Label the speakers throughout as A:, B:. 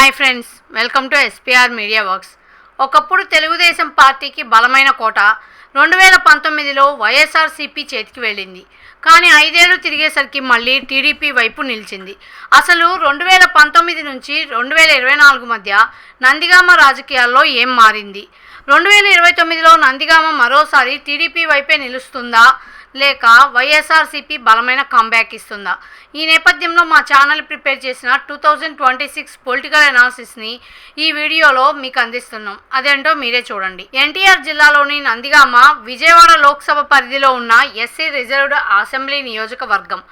A: Hi friends, welcome to SPR media works. ఒకప్పుడు తెలుగుదేశం పార్టీకి బలమైన కోట 2019లో వైఎస్ఆర్సీపీ చేతికి వెళ్ళింది. కానీ 5 ఏళ్ళు తిరిగేసరికి మళ్ళీ టీడీపీ వైపు నిలిచింది. అసలు 2019 నుంచి 2024 మధ్య నందిగామ రాజకీయాల్లో ఏం మారింది? 2029లో నందిగామ మరోసారి టీడీపీ వైపే నిలుస్తుందా లేక వైఎస్ఆర్సీపీ బలమైన కంబ్యాక్ ఇస్తుందా? ఈ నేపథ్యంలో మా ఛానల్ ప్రిపేర్ చేసిన 2026 పొలిటికల్ అనాలిసిస్ని ఈ వీడియోలో మీకు అందిస్తున్నాం. అదేంటో మీరే చూడండి. ఎన్టీఆర్ జిల్లాలోని నందిగామ విజయవాడ లోక్సభ పరిధిలో ఉన్న ఎస్సీ రిజర్వ్డ్ అసెంబ్లీ నియోజకవర్గం.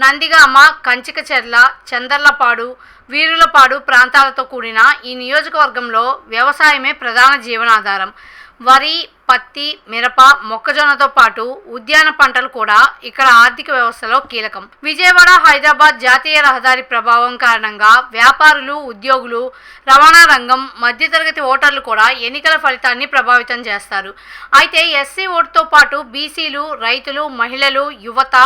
A: నందిగామ, కంచికచెర్ల, చందర్లపాడు, వీరులపాడు ప్రాంతాలతో కూడిన ఈ నియోజకవర్గంలో వ్యవసాయమే ప్రధాన జీవనాధారం. వరి, పత్తి, మిరప, మొక్కజొన్నతో పాటు ఉద్యాన పంటలు కూడా ఇక్కడ ఆర్థిక వ్యవస్థలో కీలకం. విజయవాడ, హైదరాబాద్ జాతీయ రహదారి ప్రభావం కారణంగా వ్యాపారులు, ఉద్యోగులు, రవాణా రంగం, మధ్యతరగతి ఓటర్లు కూడా ఎన్నికల ఫలితాన్ని ప్రభావితం చేస్తారు. అయితే ఎస్సీ ఓటుతో పాటు బీసీలు, రైతులు, మహిళలు, యువత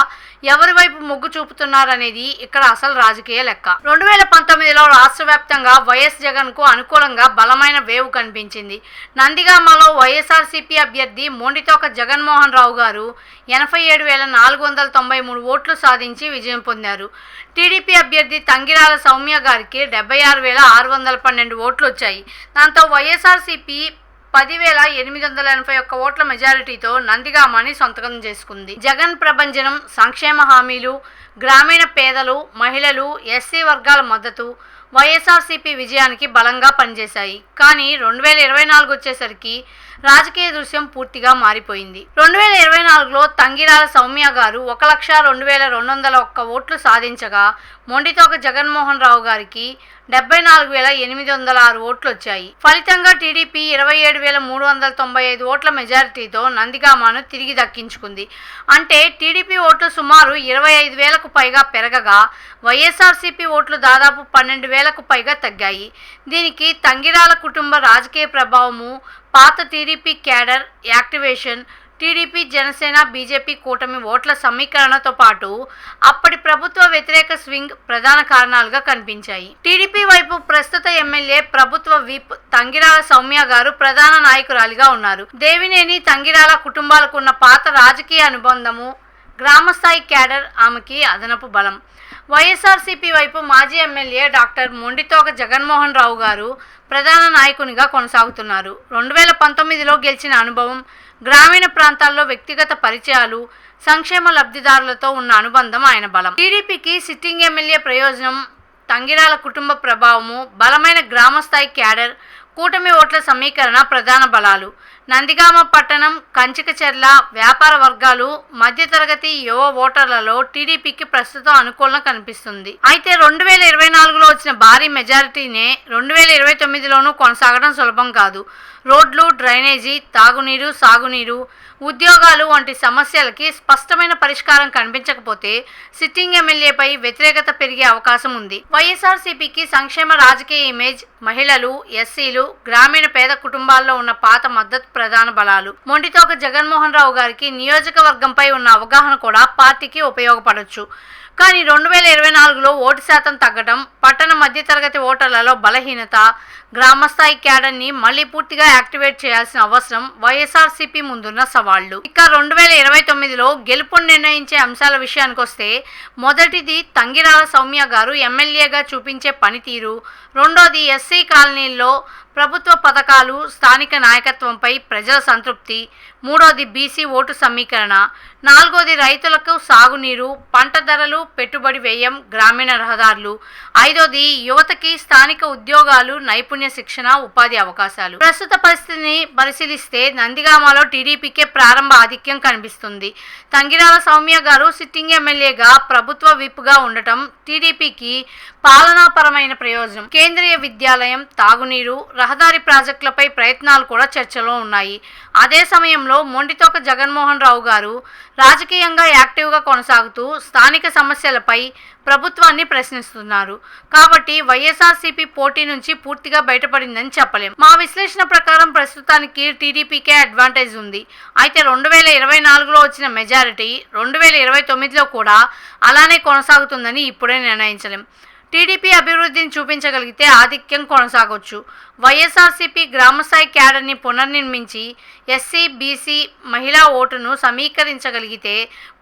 A: ఎవరి వైపు మొగ్గు చూపుతున్నారనేది ఇక్కడ అసలు రాజకీయ లెక్క. 2019లో రాష్ట్ర వ్యాప్తంగా వైఎస్ జగన్కు అనుకూలంగా బలమైన వేవ్ కనిపించింది. నందిగామలో వైఎస్ఆర్సీపీ అభ్యర్థి మొండితోక జగన్మోహన్ రావు గారు 87,493 ఓట్లు సాధించి విజయం పొందారు. టీడీపీ అభ్యర్థి తంగిరాల సౌమ్య గారికి 76,612 ఓట్లు వచ్చాయి. దాంతో వైఎస్ఆర్సీపీ 10,881 ఓట్ల మెజారిటీతో నందిగామని సొంతం చేసుకుంది. జగన్ ప్రభంజనం, సంక్షేమ హామీలు, గ్రామీణ పేదలు, మహిళలు, ఎస్సీ వర్గాల మద్దతు వైఎస్ఆర్సీపీ విజయానికి బలంగా పనిచేశాయి. కానీ 2024 వచ్చేసరికి రాజకీయ దృశ్యం పూర్తిగా మారిపోయింది. 2024లో తంగిరాల సౌమ్య గారు 1,02,201 ఓట్లు సాధించగా మొండితోక జగన్మోహన్ రావు గారికి 74,806 ఓట్లు వచ్చాయి. ఫలితంగా టీడీపీ 27,395 ఓట్ల మెజారిటీతో నందిగామను తిరిగి దక్కించుకుంది. అంటే టీడీపీ ఓట్లు సుమారు 25,000కు పైగా పెరగగా వైఎస్ఆర్సీపీ ఓట్లు దాదాపు 12,000కు పైగా తగ్గాయి. దీనికి తంగిరాల కుటుంబ రాజకీయ ప్రభావము, పాత TDP cadre activation, TDP, Janasena, BJP కూటమి ఓట్ల సమీకరణతో పాటు అప్పటి ప్రభుత్వ వ్యతిరేక స్వింగ్ ప్రధాన కారణాలుగా కనిపించాయి. టీడీపీ వైపు ప్రస్తుత ఎమ్మెల్యే, ప్రభుత్వ విప్ తంగిరాల సౌమ్య గారు ప్రధాన నాయకురాలిగా ఉన్నారు. దేవినేని, తంగిరాల కుటుంబాలకు ఉన్న పాత రాజకీయ అనుబంధము, గ్రామస్థాయి క్యాడర్ ఆమెకి అదనపు బలం. వైఎస్ఆర్సీపీ వైపు మాజీ ఎమ్మెల్యే డాక్టర్ మొండితోక జగన్మోహన్ రావు గారు ప్రధాన నాయకునిగా కొనసాగుతున్నారు. 2019లో గెలిచిన అనుభవం, గ్రామీణ ప్రాంతాల్లో వ్యక్తిగత పరిచయాలు, సంక్షేమ లబ్ధిదారులతో ఉన్న అనుబంధం ఆయన బలం. టీడీపీకి సిట్టింగ్ ఎమ్మెల్యే ప్రయోజనం, తంగిరాల కుటుంబ ప్రభావము, బలమైన గ్రామస్థాయి క్యాడర్, కూటమి ఓట్ల సమీకరణ ప్రధాన బలాలు. నందిగామ పట్టణం, కంచికచెర్ల వ్యాపార వర్గాలు, మధ్యతరగతి యువ ఓటర్లలో టీడీపీకి ప్రస్తుతం అనుకూలంగా కనిపిస్తుంది. అయితే 2024లో వచ్చిన భారీ మెజారిటీనే 2029లోనూ కొనసాగడం సులభం కాదు. రోడ్లు, డ్రైనేజీ, తాగునీరు, సాగునీరు, ఉద్యోగాలు వంటి సమస్యలకి స్పష్టమైన పరిష్కారం కనిపించకపోతే సిట్టింగ్ ఎమ్మెల్యేపై వ్యతిరేకత పెరిగే అవకాశం ఉంది. వైఎస్ఆర్సీపీకి సంక్షేమ రాజకీయ ఇమేజ్, మహిళలు, ఎస్సీలు, గ్రామీణ పేద కుటుంబాల్లో ఉన్న పాత మద్దతు ప్రధాన బలాలు. మొండితోక జగన్మోహన్ రావు గారికి నియోజకవర్గంపై ఉన్న అవగాహన కూడా పార్టీకి ఉపయోగపడవచ్చు. కానీ 2024లో ఓటు శాతం తగ్గడం, పట్టణ మధ్యతరగతి ఓటర్లలో బలహీనత, గ్రామస్థాయి క్యాడర్ని మళ్లీ పూర్తిగా యాక్టివేట్ చేయాల్సిన అవసరం వైఎస్ఆర్సీపీ ముందున్న సవాళ్లు. ఇక 2029లో గెలుపును నిర్ణయించే అంశాల విషయానికి వస్తే, మొదటిది తంగిరాల సౌమ్య గారు ఎమ్మెల్యేగా చూపించే పనితీరు, రెండోది ఎస్సీ కాలనీల్లో ప్రభుత్వ పథకాలు, స్థానిక నాయకత్వంపై ప్రజల సంతృప్తి, మూడోది బీసీ ఓటు సమీకరణ, నాలుగోది రైతులకు సాగునీరు, పంట ధరలు, పెట్టుబడి వ్యయం, గ్రామీణ రహదారులు, ఐదోది యువతకి స్థానిక ఉద్యోగాలు, నైపుణ్య శిక్షణ, ఉపాధి అవకాశాలు. ప్రస్తుత పరిస్థితిని పరిశీలిస్తే నందిగామలో టీడీపీకే ప్రారంభ ఆధిక్యం కనిపిస్తుంది. తంగిరాల సౌమ్య గారు సిట్టింగ్ ఎమ్మెల్యేగా, ప్రభుత్వ విప్గా ఉండటం టీడీపీకి పాలనాపరమైన ప్రయోజనం. కేంద్రీయ విద్యాలయం, తాగునీరు, రహదారి ప్రాజెక్టులపై ప్రయత్నాలు కూడా చర్చలో ఉన్నాయి. అదే సమయంలో మొండితోక జగన్మోహన్ రావు గారు రాజకీయంగా యాక్టివ్గా కొనసాగుతూ స్థానిక సమస్యలపై ప్రభుత్వాన్ని ప్రశ్నిస్తున్నారు. కాబట్టి వైఎస్ఆర్సీపీ పోటీ నుంచి పూర్తిగా బయటపడిందని చెప్పలేం. మా విశ్లేషణ ప్రకారం ప్రస్తుతానికి టీడీపీకే అడ్వాంటేజ్ ఉంది. అయితే 2024లో వచ్చిన మెజారిటీ 2029లో కూడా అలానే కొనసాగుతుందని ఇప్పుడే నిర్ణయించలేం. టీడీపీ అభివృద్ధిని చూపించగలిగితే ఆధిక్యం కొనసాగొచ్చు. వైఎస్ఆర్సీపీ గ్రామస్థాయి క్యాడర్ని పునర్నిర్మించి ఎస్సీ, బీసీ, మహిళా ఓటును సమీకరించగలిగితే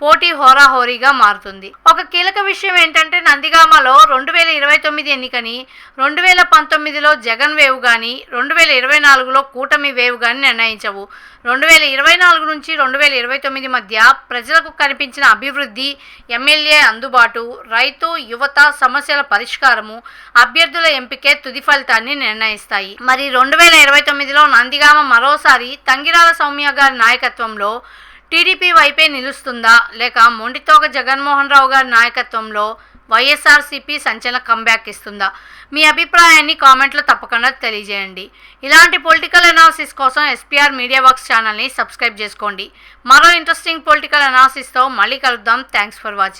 A: పోటీ హోరాహోరీగా మారుతుంది. ఒక కీలక విషయం ఏంటంటే నందిగామలో 2029 ఎన్నికని 2019లో జగన్ వేవ్ కానీ 2024లో కూటమి వేవ్ కానీ నిర్ణయించవు. 2024 నుంచి 2029 మధ్య ప్రజలకు కనిపించిన అభివృద్ధి, ఎమ్మెల్యే అందుబాటు, రైతు, యువత సమస్యల పరిష్కారము, అభ్యర్థుల ఎంపికే తుది ఫలితాన్ని నిర్ణయిస్తాయి. మరి 2029లో నందిగామ మరోసారి తంగిరాల సౌమ్య గారి నాయకత్వంలో టీడీపీ వైపే నిలుస్తుందా, లేక మొండితోగ జగన్మోహన్ రావు గారి నాయకత్వంలో వైఎస్ఆర్సీపీ సంచలన కంబ్యాక్ ఇస్తుందా? మీ అభిప్రాయాన్ని కామెంట్లో తప్పకుండా తెలియజేయండి. ఇలాంటి పొలిటికల్ అనాలిసిస్ కోసం ఎస్పీఆర్ మీడియా వర్క్స్ ఛానల్ని సబ్స్క్రైబ్ చేసుకోండి. మరో ఇంట్రెస్టింగ్ పొలిటికల్ అనాలిసిస్తో మళ్ళీ కలుద్దాం. Thanks for watching.